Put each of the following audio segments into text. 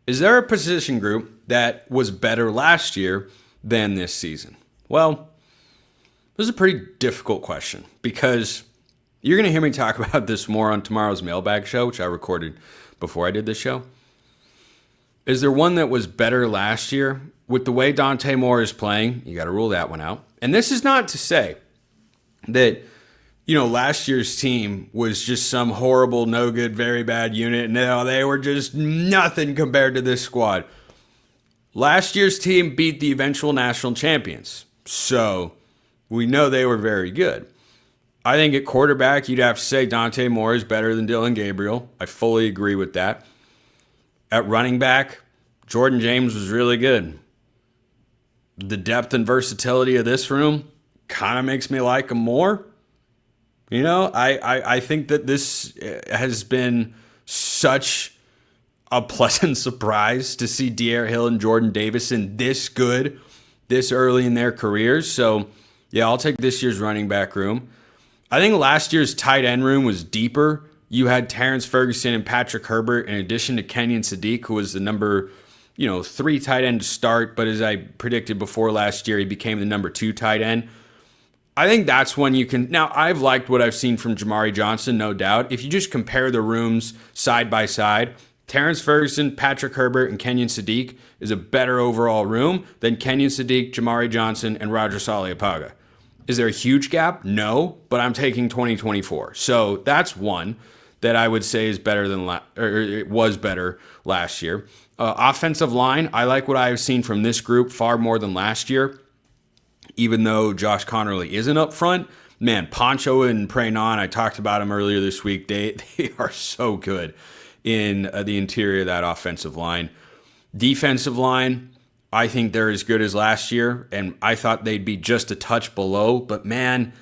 Is there a position group that was better last year than this season? Well, this is a pretty difficult question because you're going to hear me talk about this more on tomorrow's mailbag show, which I recorded before I did this show. Is there one that was better last year? With the way Dante Moore is playing, you got to rule that one out. And this is not to say that, last year's team was just some horrible, no good, very bad unit. No, they were just nothing compared to this squad. Last year's team beat the eventual national champions. So we know they were very good. I think at quarterback, you'd have to say Dante Moore is better than Dylan Gabriel. I fully agree with that. At running back, Jordan James was really good. The depth and versatility of this room kind of makes me like him more. I think that this has been such a pleasant surprise to see De'Aaron Hill and Jordan Davison this good this early in their careers. So, yeah, I'll take this year's running back room. I think last year's tight end room was deeper. You had Terrence Ferguson and Patrick Herbert in addition to Kenyon Sadiq, who was the number 3 tight end to start, but as I predicted before last year, he became the number 2 tight end. I think that's when you can... Now, I've liked what I've seen from Jamari Johnson, no doubt. If you just compare the rooms side by side, Terrence Ferguson, Patrick Herbert, and Kenyon Sadiq is a better overall room than Kenyon Sadiq, Jamari Johnson, and Roger Saliapaga. Is there a huge gap? No, but I'm taking 2024. So that's one that I would say is better than it was better last year. Offensive line, I like what I've seen from this group far more than last year. Even though Josh Connerly isn't up front, man, Poncho and Preynon, I talked about them earlier this week. They are so good in the interior of that offensive line. Defensive line, I think they're as good as last year, and I thought they'd be just a touch below, but man,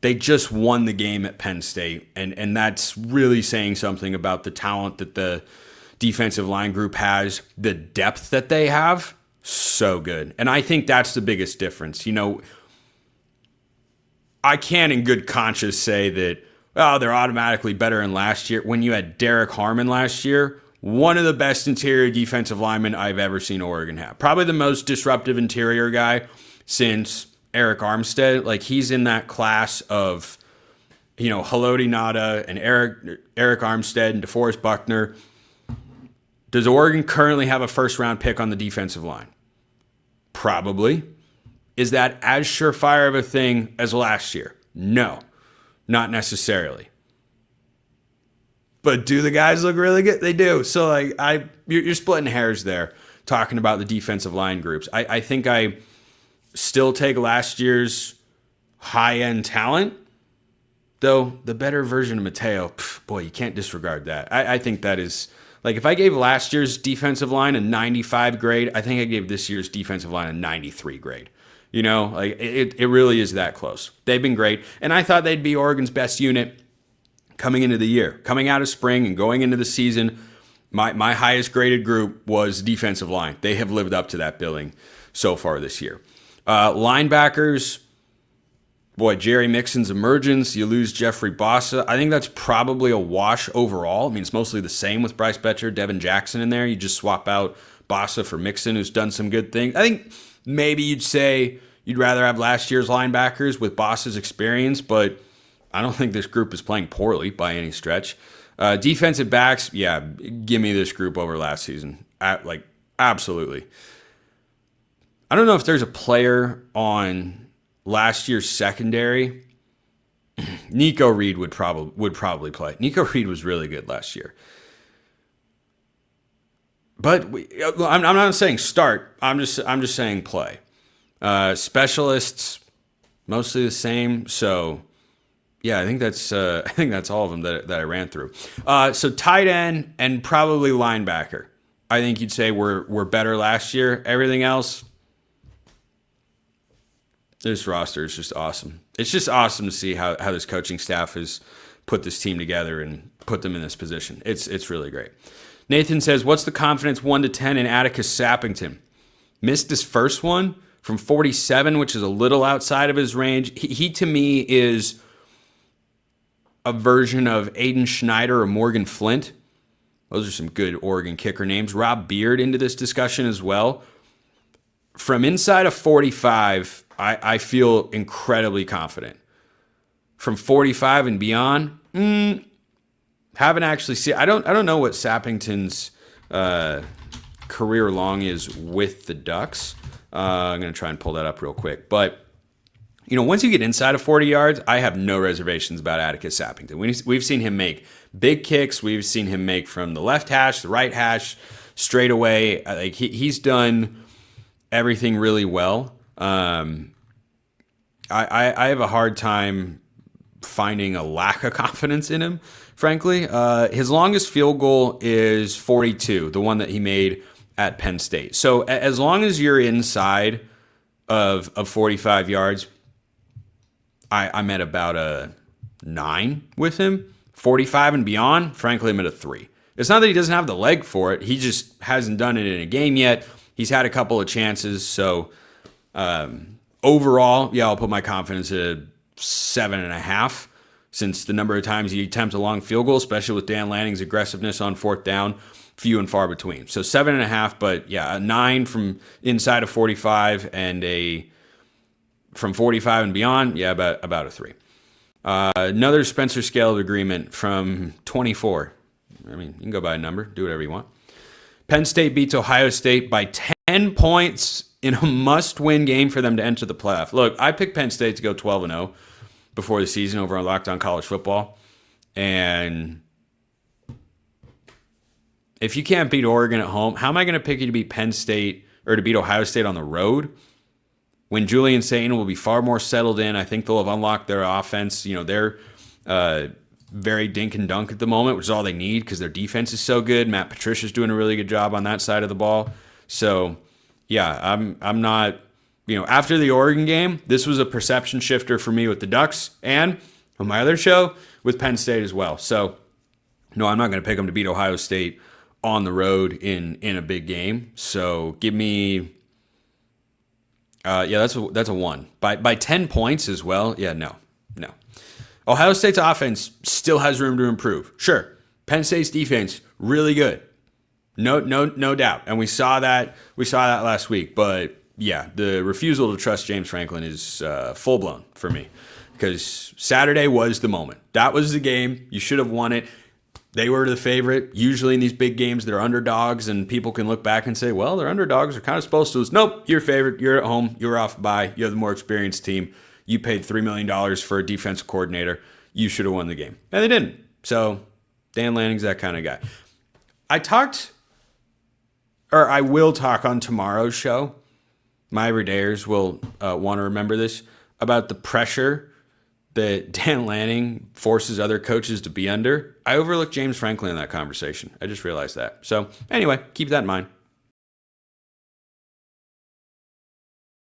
they just won the game at Penn State, and that's really saying something about the talent that the defensive line group has, the depth that they have. So good. And I think that's the biggest difference. I can't in good conscience say that, they're automatically better than last year. When you had Derek Harmon last year, one of the best interior defensive linemen I've ever seen Oregon have. Probably the most disruptive interior guy since Eric Armstead. Like, he's in that class of, Haloti Ngata and Eric Armstead and DeForest Buckner. Does Oregon currently have a first-round pick on the defensive line? Probably. Is that as surefire of a thing as last year? No, not necessarily. But do the guys look really good? They do. So, you're splitting hairs there, talking about the defensive line groups. I think I still take last year's high-end talent, though the better version of Mateo, boy, you can't disregard that. I think that is... if I gave last year's defensive line a 95 grade, I think I gave this year's defensive line a 93 grade. It really is that close. They've been great. And I thought they'd be Oregon's best unit coming into the year. Coming out of spring and going into the season, my highest graded group was defensive line. They have lived up to that billing so far this year. Linebackers, boy, Jerry Mixon's emergence. You lose Jeffrey Bossa. I think that's probably a wash overall. I mean, it's mostly the same with Bryce Betcher, Devin Jackson in there. You just swap out Bossa for Mixon, who's done some good things. I think maybe you'd say you'd rather have last year's linebackers with Bossa's experience, but I don't think this group is playing poorly by any stretch. Defensive backs, yeah, give me this group over last season. Absolutely. I don't know if there's a player on last year's secondary. Nico Reed would probably play. Nico Reed was really good last year. But I'm not saying start. I'm just saying play. Specialists, mostly the same. So yeah, I think that's all of them that I ran through. So tight end and probably linebacker. I think you'd say we're better last year. Everything else, this roster is just awesome. It's just awesome to see how this coaching staff has put this team together and put them in this position. It's really great. Nathan says, what's the confidence 1 to 10 in Atticus Sappington? Missed his first one from 47, which is a little outside of his range. He to me is a version of Aiden Schneider or Morgan Flint. Those are some good Oregon kicker names. Rob Beard into this discussion as well. From inside of 45, I feel incredibly confident. From 45 and beyond, haven't actually seen. I don't know what Sappington's career long is with the Ducks. I'm going to try and pull that up real quick. But, once you get inside of 40 yards, I have no reservations about Atticus Sappington. We've seen him make big kicks. We've seen him make from the left hash, the right hash, straight away. Like he's done everything really well. I have a hard time finding a lack of confidence in him, frankly. His longest field goal is 42, the one that he made at Penn State. So as long as you're inside of 45 yards, I'm at about a 9 with him. 45 and beyond, frankly, I'm at a 3. It's not that he doesn't have the leg for it. He just hasn't done it in a game yet. He's had a couple of chances. So overall, I'll put my confidence at 7.5, since the number of times he attempts a long field goal, especially with Dan Lanning's aggressiveness on fourth down, few and far between. So 7.5, but a 9 from inside of 45 and from 45 and beyond, about a 3. Another Spencer scale of agreement from 24. I mean, you can go by a number, do whatever you want. Penn State beats Ohio State by 10 points in a must-win game for them to enter the playoff. Look, I picked Penn State to go 12-0 before the season over on Locked On College Football. And if you can't beat Oregon at home, how am I going to pick you to beat Penn State or to beat Ohio State on the road? When Julian Satan will be far more settled in, I think they'll have unlocked their offense. They're very dink and dunk at the moment, which is all they need because their defense is so good. Matt Patricia's doing a really good job on that side of the ball. So, I'm not, after the Oregon game, this was a perception shifter for me with the Ducks and on my other show with Penn State as well. So, no, I'm not going to pick them to beat Ohio State on the road in a big game. So, give me... that's a 1 by 10 points as well. No. Ohio State's offense still has room to improve. Sure, Penn State's defense really good, no doubt, and we saw that last week. But the refusal to trust James Franklin is full blown for me because Saturday was the moment. That was the game. You should have won it. They were the favorite. Usually in these big games, they're underdogs, and people can look back and say, well, they're underdogs. They're kind of supposed to lose. Nope, you're favored. You're at home. You're off by. You're the more experienced team. You paid $3 million for a defensive coordinator. You should have won the game. And they didn't. So Dan Lanning's that kind of guy. I will talk on tomorrow's show. My everydayers will want to remember this, about the pressure that Dan Lanning forces other coaches to be under. I overlooked James Franklin in that conversation. I just realized that. So anyway, keep that in mind.